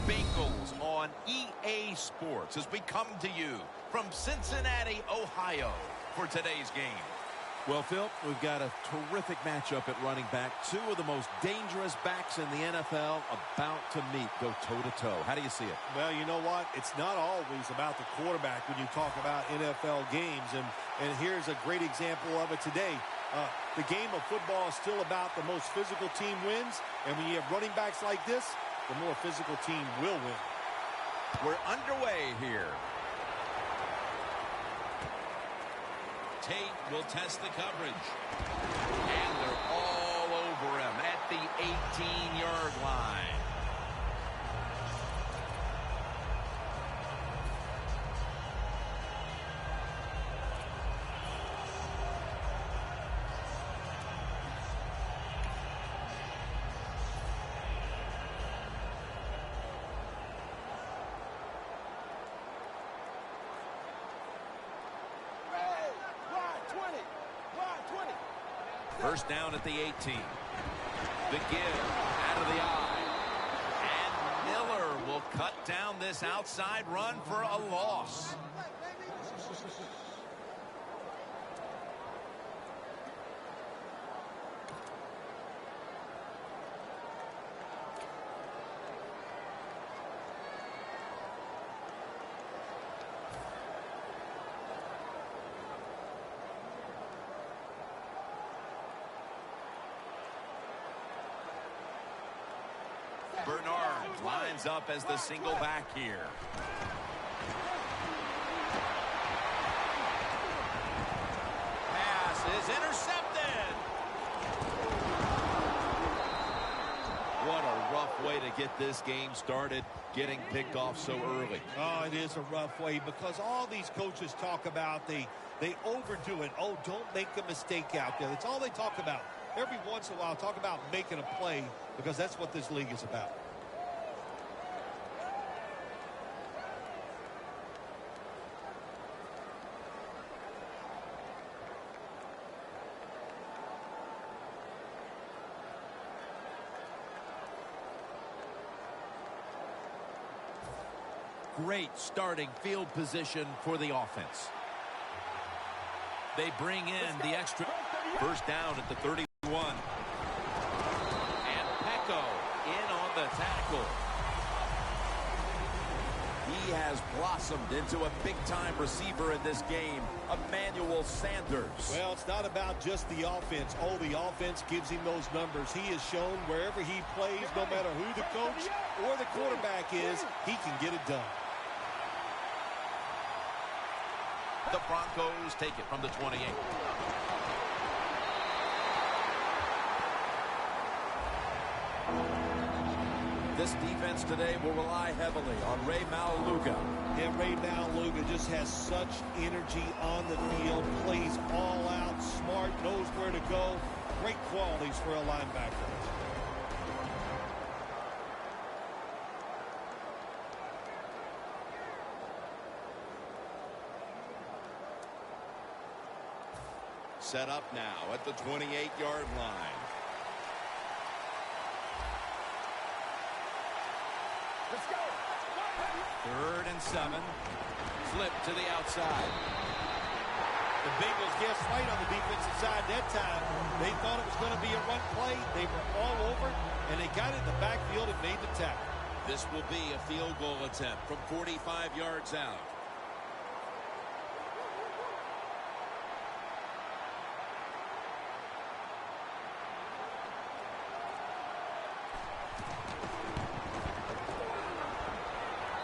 Bengals on EA Sports as we come to you from Cincinnati, Ohio for today's game. Well, Phil, we've got a terrific matchup at running back. Two of the most dangerous backs in the NFL about to meet, go toe-to-toe. How do you see it? Well, you know what? It's not always about the quarterback when you talk about NFL games. And here's a great example of it today. The game of football is still about the most physical team wins. And when you have running backs like this, the more physical team will win. We're underway here. Tate will test the coverage. And they're all over him at the 18-yard line. First down at the 18. The give out of the eye. And Miller will cut down this outside run for a loss. Bernard lines up as the single back here. Pass is intercepted. What a rough way to get this game started, getting picked off so early. Oh, it is a rough way because all these coaches talk about they overdo it. Oh, don't make a mistake out there. That's all they talk about. Every once in a while, talk about making a play because that's what this league is about. Great starting field position for the offense. They bring in the extra. First down at the 31. And Pecco in on the tackle. He has blossomed into a big-time receiver in this game, Emmanuel Sanders. Well, it's not about just the offense. Oh, the offense gives him those numbers. He has shown wherever he plays, no matter who the coach or the quarterback is, he can get it done. The Broncos take it from the 28. This defense today will rely heavily on Ray Maluga. And Ray Maluga just has such energy on the field, plays all out, smart, knows where to go. Great qualities for a linebacker. Set up now at the 28-yard line. Let's go. 3rd and 7. Flip to the outside. The Bengals guessed right on the defensive side that time. They thought it was going to be a run play. They were all over, and they got it in the backfield and made the tackle. This will be a field goal attempt from 45 yards out.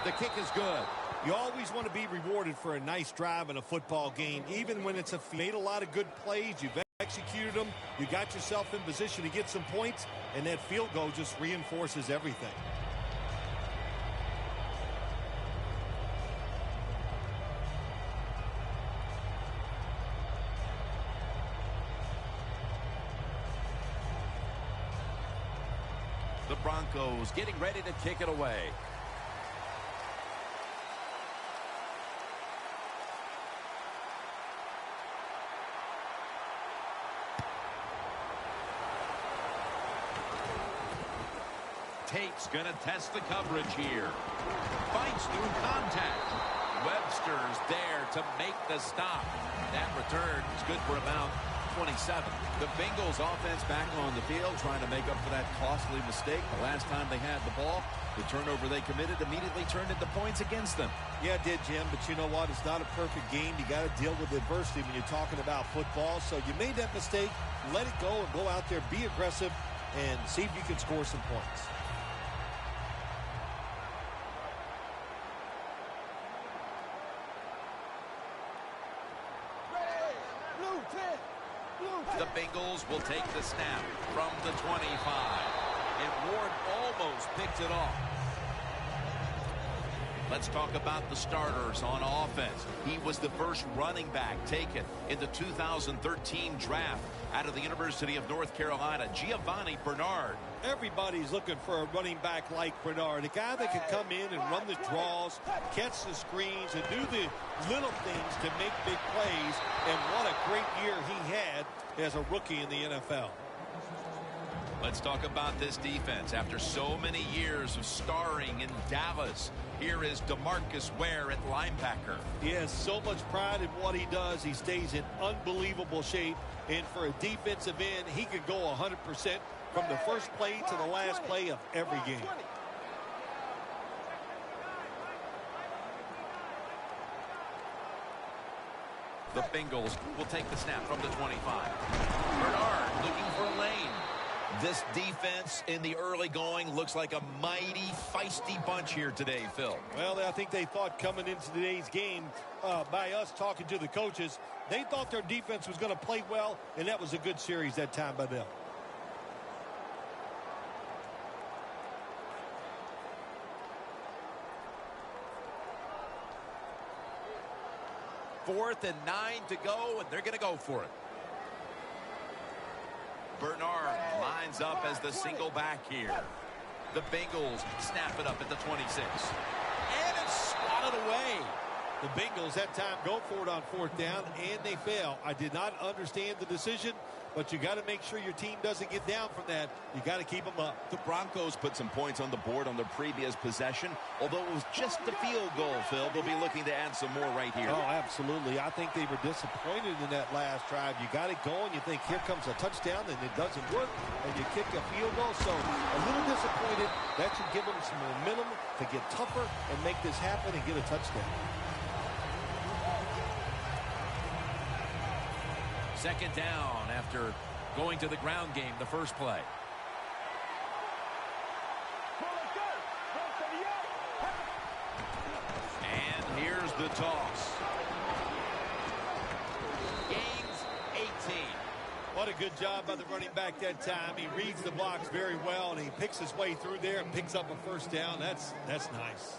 The kick is good. You always want to be rewarded for a nice drive in a football game, even when it's made a lot of good plays. You've executed them. You got yourself in position to get some points, and that field goal just reinforces everything. The Broncos getting ready to kick it away. Tate's going to test the coverage here. Fights through contact. Webster's there to make the stop. That return is good for about 27. The Bengals offense back on the field trying to make up for that costly mistake. The last time they had the ball, the turnover they committed immediately turned into points against them. Yeah, it did, Jim, but you know what? It's not a perfect game. You got to deal with adversity when you're talking about football. So you made that mistake, let it go, and go out there, be aggressive, and see if you can score some points. The Bengals will take the snap from the 25. And Ward almost picked it off. Let's talk about the starters on offense. He was the first running back taken in the 2013 draft out of the University of North Carolina, Giovanni Bernard. Everybody's looking for a running back like Bernard, a guy that can come in and run the draws, catch the screens, and do the little things to make big plays. And what a great year he had as a rookie in the NFL. Let's talk about this defense. After so many years of starring in Dallas, here is DeMarcus Ware at linebacker. He has so much pride in what he does. He stays in unbelievable shape. And for a defensive end, he can go 100% from the first play to the last play of every game. The Bengals will take the snap from the 25. Bernard looking for a lane. This defense in the early going looks like a mighty feisty bunch here today, Phil. Well, I think they thought coming into today's game, by us talking to the coaches, they thought their defense was going to play well, and that was a good series that time by them. Fourth and 9 to go, and they're going to go for it. Bernard lines up as the single back here. The Bengals snap it up at the 26. And it's swatted away. The Bengals that time go for it on fourth down, and they fail. I did not understand the decision, but you got to make sure your team doesn't get down from that. You got to keep them up. The Broncos put some points on the board on their previous possession. Although it was just a field goal, Phil, they'll be looking to add some more right here. Oh, absolutely. I think they were disappointed in that last drive. You got it going. You think here comes a touchdown, and it doesn't work, and you kick a field goal. So a little disappointed. That should give them some momentum to get tougher and make this happen and get a touchdown. Second down after going to the ground game the first play. And here's the toss. Gains 18. What a good job by the running back that time. He reads the blocks very well, and he picks his way through there and picks up a first down. That's nice.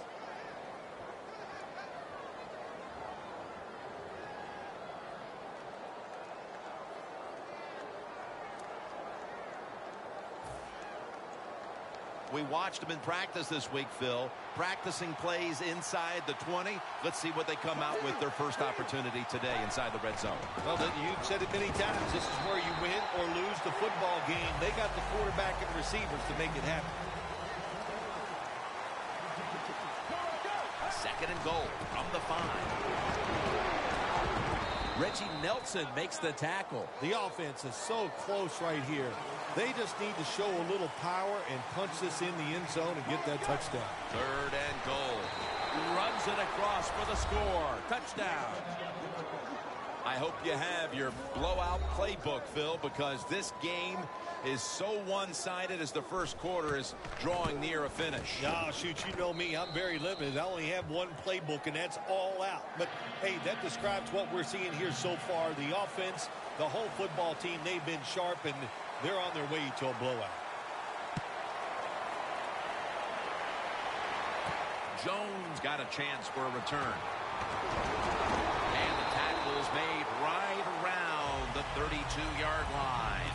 We watched them in practice this week, Phil. Practicing plays inside the 20. Let's see what they come out with their first opportunity today inside the red zone. Well, you've said it many times. This is where you win or lose the football game. They got the quarterback and receivers to make it happen. Second and goal from the 5. Reggie Nelson makes the tackle. The offense is so close right here. They just need to show a little power and punch this in the end zone and get that touchdown. Third and goal. Runs it across for the score. Touchdown. I hope you have your blowout playbook, Phil, because this game is so one-sided as the first quarter is drawing near a finish. Oh, shoot, you know me. I'm very limited. I only have one playbook, and that's all out. But, hey, that describes what we're seeing here so far. The offense, the whole football team, they've been sharp, and they're on their way to a blowout. Jones got a chance for a return. And the tackle is made right around the 32-yard line.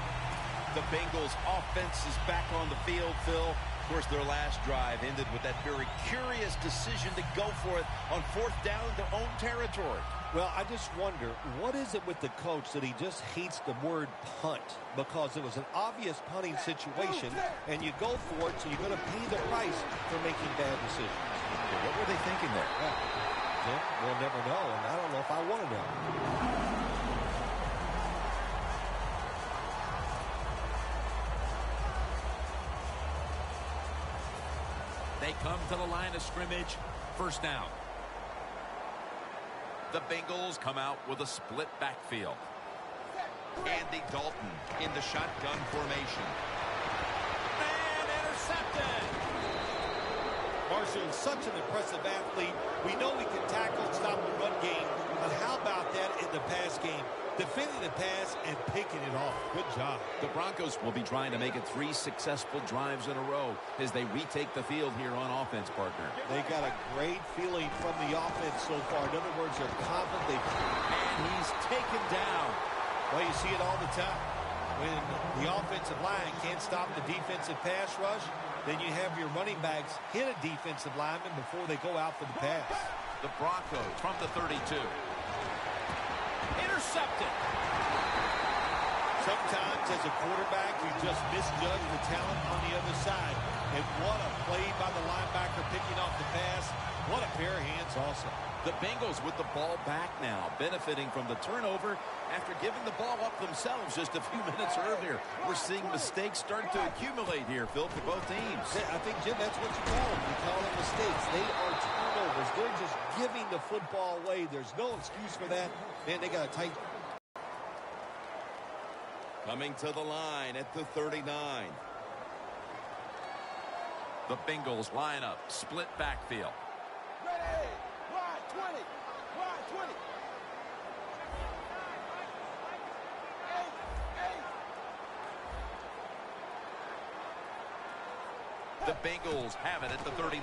The Bengals offense is back on the field, Phil. Of course, their last drive ended with that very curious decision to go for it on 4th down in their own territory. Well, I just wonder, what is it with the coach that he just hates the word punt? Because it was an obvious punting situation, and you go for it, so you're going to pay the price for making bad decisions. Yeah, what were they thinking there? Yeah, we'll never know, and I don't know if I want to know. They come to the line of scrimmage. 1st down. The Bengals come out with a split backfield. Andy Dalton in the shotgun formation. And intercepted. Marshall is such an impressive athlete. We know he can tackle and stop the run game, but how about that in the pass game? Defending the pass and picking it off. Good job. The Broncos will be trying to make it 3 successful drives in a row as they retake the field here on offense, partner. They got a great feeling from the offense so far. In other words, they're confident. And he's taken down. Well, you see it all the time. When the offensive line can't stop the defensive pass rush, then you have your running backs hit a defensive lineman before they go out for the pass. The Broncos from the 32. Intercepted. Sometimes as a quarterback, you just misjudge the talent on the other side. And what a play by the linebacker picking off the pass. What a pair of hands also. The Bengals with the ball back now, benefiting from the turnover after giving the ball up themselves just a few minutes earlier. We're seeing mistakes start to accumulate here, Phil, for both teams. I think, Jim, that's what you call them. You call them mistakes. They are turnovers. They're just giving the football away. There's no excuse for that. Man, they got a tight. Coming to the line at the 39. The Bengals line up, split backfield. Ready, wide 20, wide 20. The Bengals have it at the 39.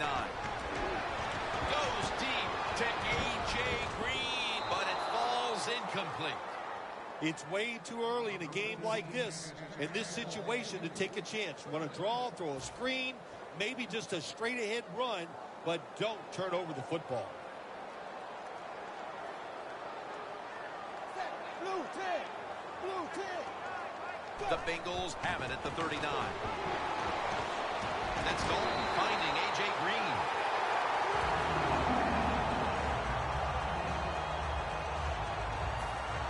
Goes deep to A.J. Green, but it falls incomplete. It's way too early in a game like this, in this situation, to take a chance. You want to draw, throw a screen, maybe just a straight-ahead run, but don't turn over the football. Blue 10, blue 10. The Bengals have it at the 39. That's Dalton finding A.J. Green.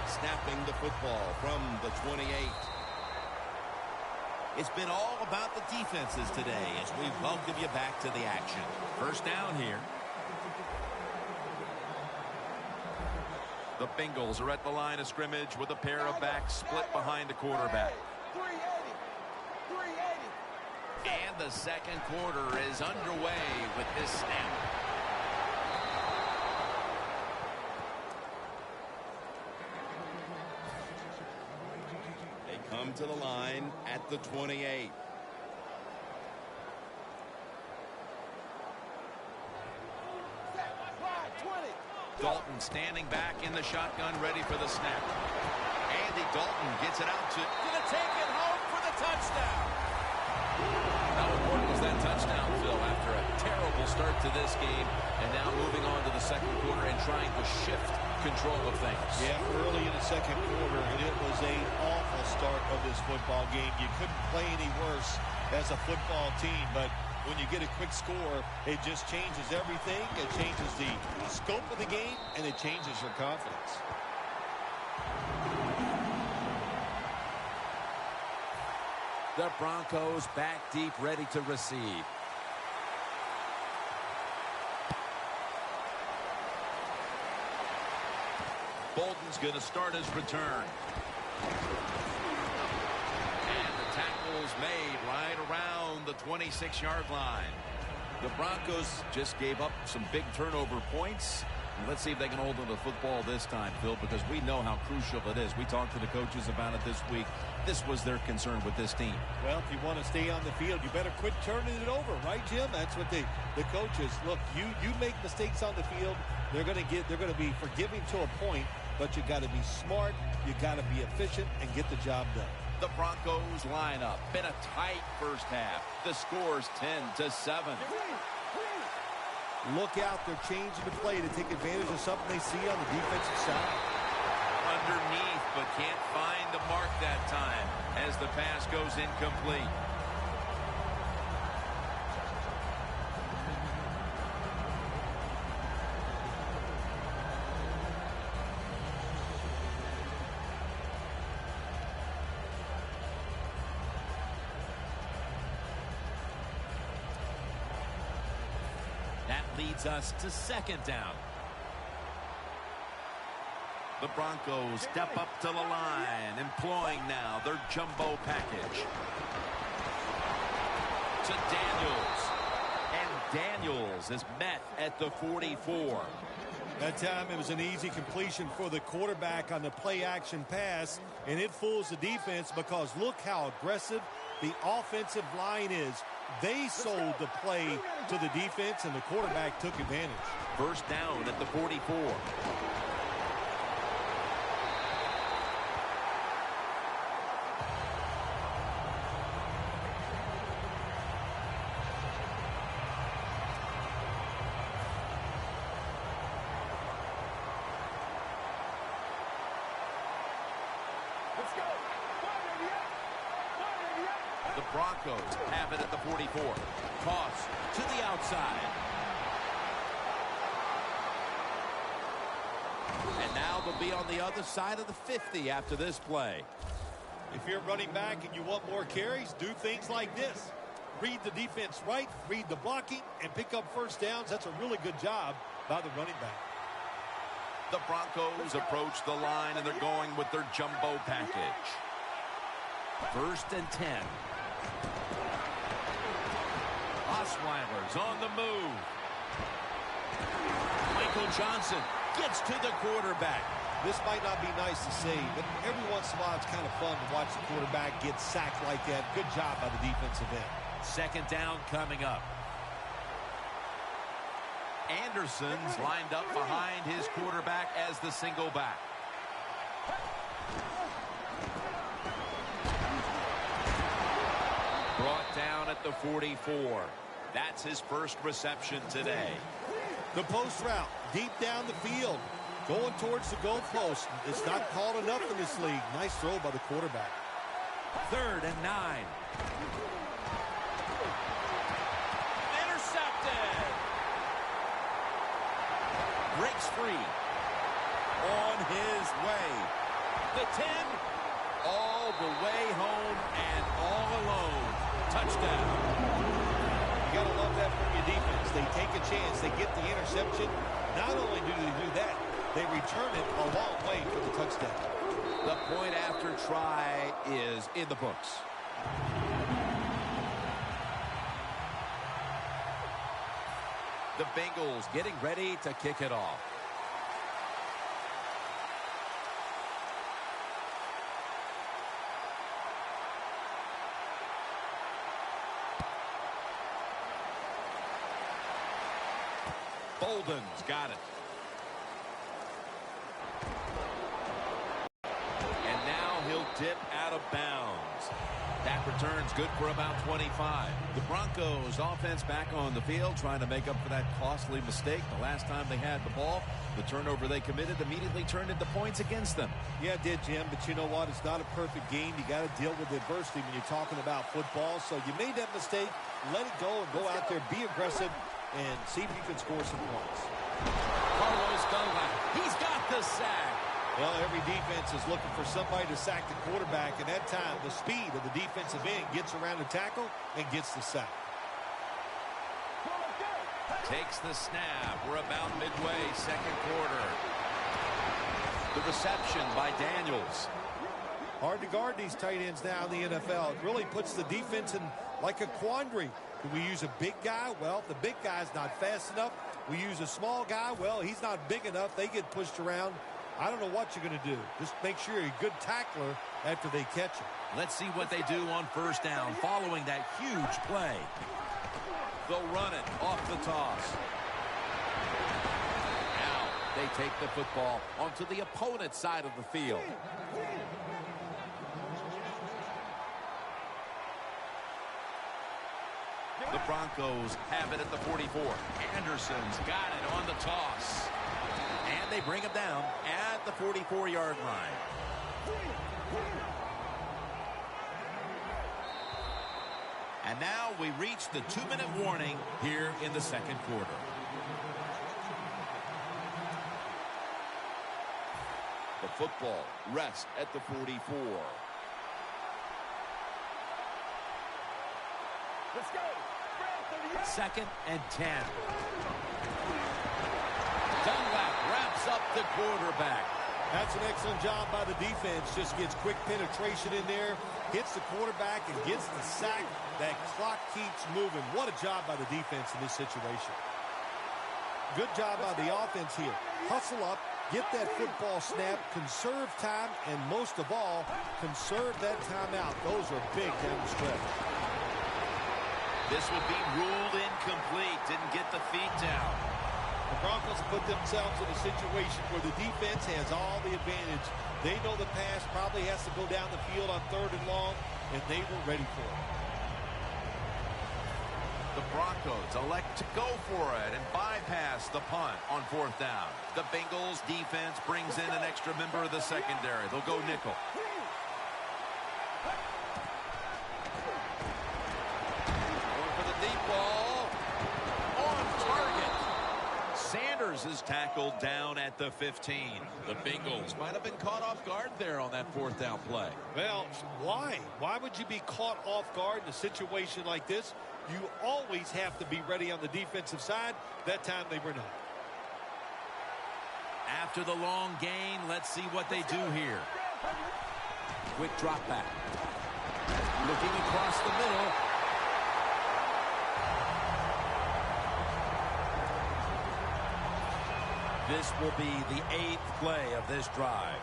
Snapping the football from the 28. It's been all about the defenses today as we welcome you back to the action. 1st down here. The Bengals are at the line of scrimmage with a pair of backs split behind the quarterback. 380, 380. And the 2nd quarter is underway with this snap. They come to the line at the 28. Wide 20. Dalton standing back in the shotgun, ready for the snap. Andy Dalton gets it out to gonna take it home for the touchdown. How important was that touchdown, Phil, after a terrible start to this game and now moving on to the 2nd quarter and trying to shift control of things? Yeah, early in the 2nd quarter, and it was an awful start of this football game. You couldn't play any worse as a football team, but when you get a quick score, it just changes everything. It changes the scope of the game, and it changes your confidence. The Broncos back deep, ready to receive. Bolden's going to start his return. And the tackle's made right around the 26-yard line. The Broncos just gave up some big turnover points. And let's see if they can hold on to the football this time, Phil, because we know how crucial it is. We talked to the coaches about it this week. This was their concern with this team. Well, if you want to stay on the field, you better quit turning it over, right, Jim? That's what the coaches look. You make mistakes on the field, they're going to be forgiving to a point, but you got to be smart, you got to be efficient, and get the job done. The Broncos line up. Been a tight first half. The score's 10-7. Look out, they're changing the play to take advantage of something they see on the defensive side. Underneath, but can't find the mark that time as the pass goes incomplete. That leads us to second down. The Broncos step up to the line, employing now their jumbo package. To Daniels. And Daniels is met at the 44. That time it was an easy completion for the quarterback on the play-action pass, and it fools the defense because look how aggressive the offensive line is. They sold the play to the defense, and the quarterback took advantage. First down at the 44. Let's go. 588. The Broncos have it at the 44. Toss to the outside. And now they'll be on the other side of the 50 after this play. If you're running back and you want more carries, do things like this. Read the defense right, read the blocking, and pick up first downs. That's a really good job by the running back. The Broncos approach the line, and they're going with their jumbo package. First and 10. Osweiler's on the move. Michael Johnson gets to the quarterback. This might not be nice to say, but every once in a while it's kind of fun to watch the quarterback get sacked like that. Good job by the defensive end. Second down coming up. Anderson's lined up behind his quarterback as the single back. Brought down at the 44. That's his first reception today. The post route deep down the field, going towards the goal post. It's not called enough in this league. Nice throw by the quarterback. Third and 9. Intercepted. Breaks free. On his way. The 10. All the way home and all alone. Touchdown. You got to love that from your defense. They take a chance. They get the interception. Not only do they do that, they return it a long way for the touchdown. The point after try is in the books. The Bengals getting ready to kick it off. Bolden's got it. And now he'll dip out of bounds. That return's good for about 25. The Broncos offense back on the field trying to make up for that costly mistake. The last time they had the ball, the turnover they committed immediately turned into points against them. Yeah, it did, Jim, but you know what? It's not a perfect game. You got to deal with adversity when you're talking about football. So you made that mistake. Let it go and go out there, be aggressive, and see if you can score some points. Carlos Dunlap, he's got the sack. Well, every defense is looking for somebody to sack the quarterback, and that time the speed of the defensive end gets around the tackle and gets the sack. Takes the snap. We're about midway, second quarter. The reception by Daniels. Hard to guard these tight ends now in the NFL. It really puts the defense in like a quandary. Do we use a big guy? Well, if the big guy's not fast enough. We use a small guy. Well, he's not big enough. They get pushed around. I don't know what you're going to do. Just make sure you're a good tackler after they catch him. Let's see what they do on first down following that huge play. They'll run it off the toss. Now they take the football onto the opponent's side of the field. Broncos have it at the 44. Anderson's got it on the toss. And they bring him down at the 44-yard line. And now we reach the 2-minute warning here in the second quarter. The football rests at the 44. Let's go. 2nd and 10. Dunlap wraps up the quarterback. That's an excellent job by the defense. Just gets quick penetration in there, hits the quarterback, and gets the sack. That clock keeps moving. What a job by the defense in this situation. Good job by the offense here. Hustle up, get that football snap, conserve time, and most of all, conserve that timeout. Those are big down the stretch. This would be ruled incomplete. Didn't get the feet down. The Broncos put themselves in a situation where the defense has all the advantage. They know the pass probably has to go down the field on 3rd and long, and they were ready for it. The Broncos elect to go for it and bypass the punt on 4th down. The Bengals defense brings in an extra member of the secondary. They'll go nickel. Going for the deep ball. On target. Sanders is tackled down at the 15. The Bengals might have been caught off guard there on that 4th down play. Well, why? Why would you be caught off guard in a situation like this? You always have to be ready on the defensive side. That time they were not. After the long gain, let's see what they do here. Quick drop back. Looking across the middle. This will be the 8th play of this drive.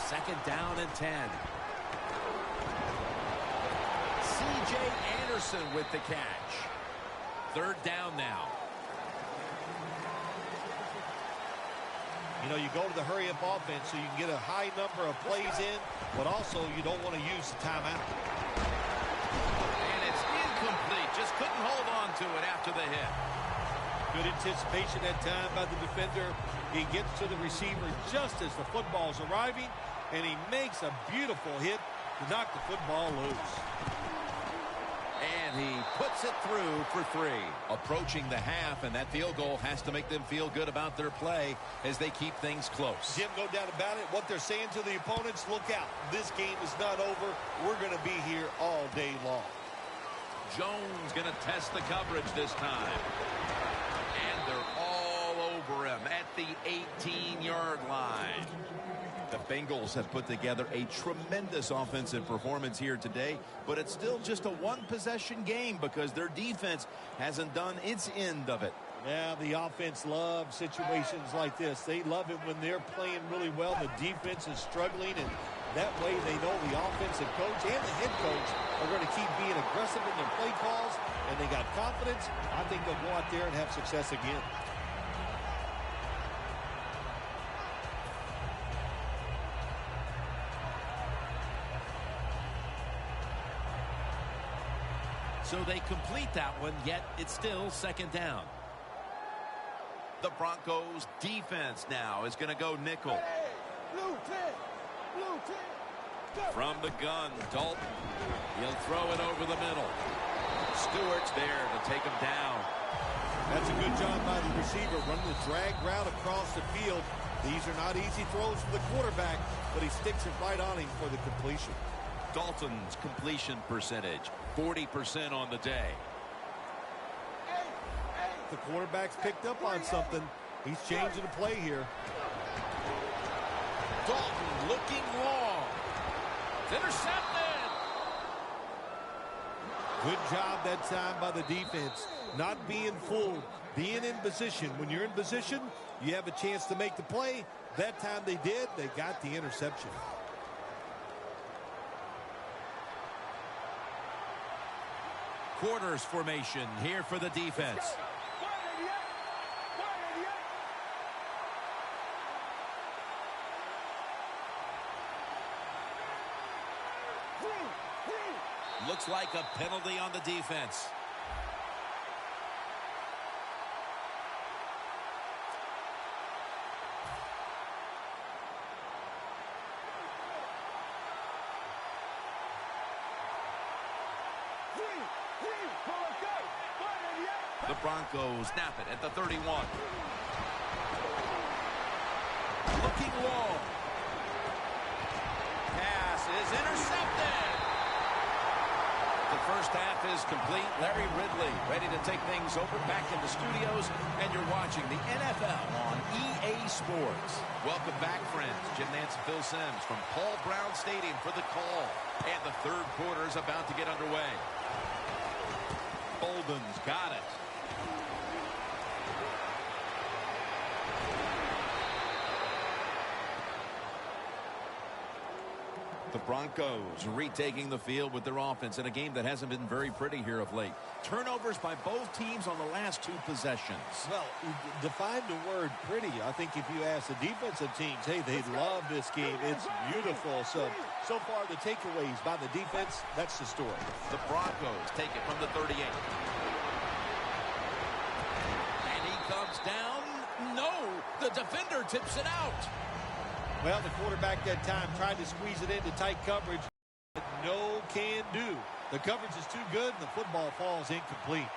Second down and 10. C.J. Anderson with the catch. 3rd down now. You know, you go to the hurry-up offense so you can get a high number of plays in, but also you don't want to use the timeout. And it's incomplete. Just couldn't hold on to it after the hit. Good anticipation that time by the defender. He gets to the receiver just as the football's arriving, and he makes a beautiful hit to knock the football loose. And he puts it through for 3. Approaching the half, and that field goal has to make them feel good about their play as they keep things close. Jim, no doubt about it. What they're saying to the opponents, look out. This game is not over. We're going to be here all day long. Jones going to test the coverage this time. And they're all over him at the 18-yard line. The Bengals have put together a tremendous offensive performance here today, but it's still just a one-possession game because their defense hasn't done its end of it. Yeah, the offense loves situations like this. They love it when they're playing really well. The defense is struggling, and that way they know the offensive coach and the head coach are going to keep being aggressive in their play calls, and they got confidence. I think they'll go out there and have success again. So they complete that one, yet it's still 2nd down. The Broncos defense now is going to go nickel. Hey, blue 10. Blue 10. Go. From the gun, Dalton. He'll throw it over the middle. Stewart's there to take him down. That's a good job by the receiver, running the drag route across the field. These are not easy throws for the quarterback, but he sticks it right on him for the completion. Dalton's completion percentage, 40% on the day. The quarterback's picked up on something. He's changing the play here. Dalton looking long. It's intercepted. Good job that time by the defense. Not being fooled, being in position. When you're in position, you have a chance to make the play. That time they did. They got the interception. Quarters formation here for the defense. Looks like a penalty on the defense. The Broncos snap it at the 31. Looking long. Pass is intercepted. The first half is complete. Larry Ridley ready to take things over back in the studios, and you're watching the NFL on EA Sports. Welcome back, friends. Jim Nance and Phil Simms from Paul Brown Stadium for the call. And the third quarter is about to get underway. Bolden's got it. The Broncos retaking the field with their offense in a game that hasn't been very pretty here of late. Turnovers by both teams on the last two possessions. Well, define the word pretty. I think if you ask the defensive teams, hey, they love this game. It's beautiful. So far the takeaways by the defense, that's the story. The Broncos take it from the 38. And he comes down. No, the defender tips it out. Well, the quarterback that time tried to squeeze it into tight coverage. No can do. The coverage is too good, and the football falls incomplete.